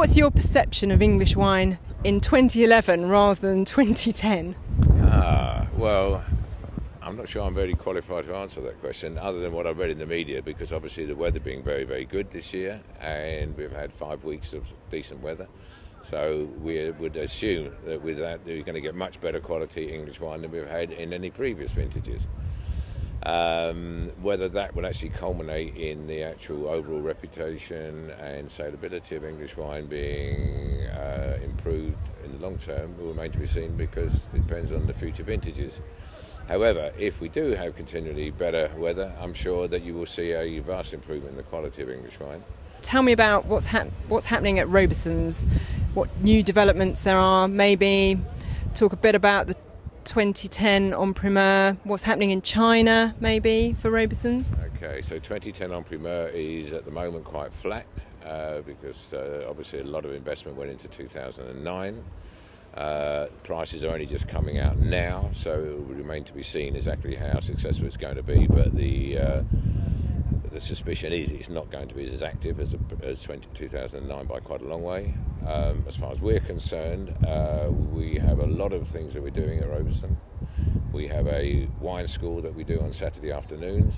what's your perception of English wine in 2011 rather than 2010? Well, I'm not sure I'm very qualified to answer that question, other than what I've read in the media, because obviously the weather being very, very good this year, and we've had 5 weeks of decent weather. So we would assume that with that, you're going to get much better quality English wine than we've had in any previous vintages. Whether that will actually culminate in the actual overall reputation and saleability of English wine being improved in the long term will remain to be seen, because it depends on the future vintages. However, if we do have continually better weather, I'm sure that you will see a vast improvement in the quality of English wine. Tell me about what's happening at Roberson's, what new developments there are, maybe talk a bit about the 2010 en primeur, what's happening in China maybe for Roberson's. Okay, so 2010 en primeur is at the moment quite flat because obviously a lot of investment went into 2009. Prices are only just coming out now, so it will remain to be seen exactly how successful it's going to be, but the suspicion is it's not going to be as active as 2009 by quite a long way. As far as we're concerned, we have a lot of things that we're doing at Roberson. We have a wine school that we do on Saturday afternoons.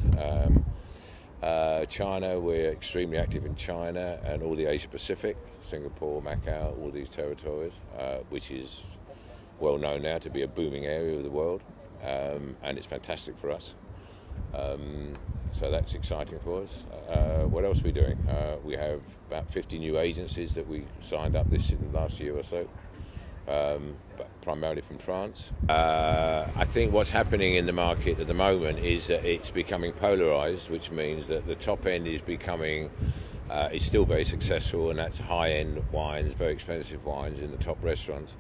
China, we're extremely active in China and all the Asia Pacific, Singapore, Macau, all these territories, which is well known now to be a booming area of the world, and it's fantastic for us. So that's exciting for us. What else are we doing? We have about 50 new agencies that we signed up in the last year or so, but primarily from France. I think what's happening in the market at the moment is that it's becoming polarised, which means that the top end is becoming is still very successful, and that's high-end wines, very expensive wines in the top restaurants.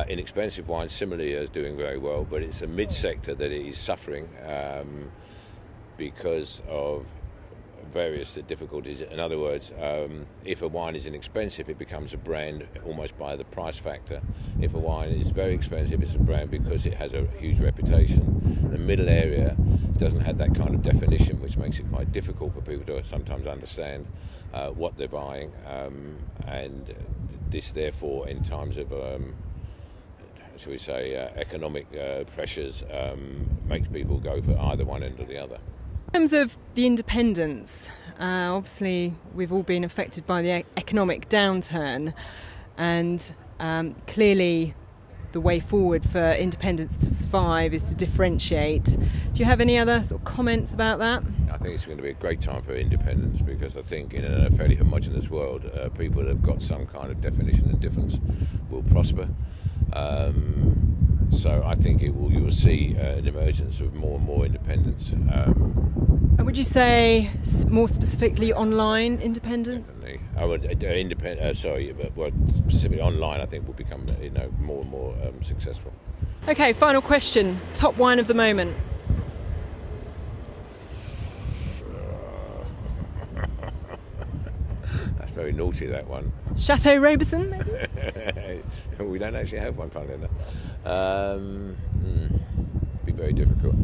Inexpensive wines similarly is doing very well, but it's a mid-sector that is suffering because of various difficulties. In other words, if a wine is inexpensive, it becomes a brand almost by the price factor. If a wine is very expensive, it's a brand because it has a huge reputation. The middle area doesn't have that kind of definition, which makes it quite difficult for people to sometimes understand what they're buying, and this therefore in times of shall we say economic pressures makes people go for either one end or the other. In terms of the independents, obviously we've all been affected by the economic downturn, and clearly the way forward for independents to survive is to differentiate. Do you have any other sort of comments about that? I think it's going to be a great time for independents, because I think in a fairly homogenous world, people that have got some kind of definition and difference will prosper. So I think you will see an emergence of more and more independents. And would you say more specifically online independents? Definitely. I would specifically online, I think will become more and more successful. Okay, final question. Top wine of the moment. That's very naughty, that one. Chateau Roberson, maybe? We don't actually have one, funnily enough. Be very difficult.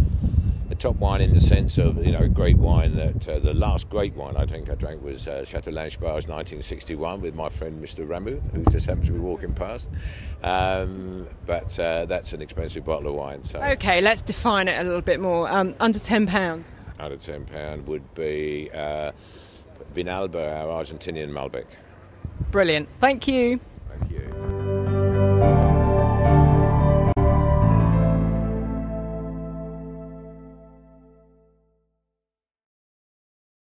The top wine in the sense of, great wine that the last great wine I think I drank was Chateau Langebar's 1961 with my friend Mr. Ramu, who just happens to be walking past. But that's an expensive bottle of wine. So. Okay, let's define it a little bit more. Under £10. Under £10 would be Vinalba, our Argentinian Malbec. Brilliant. Thank you.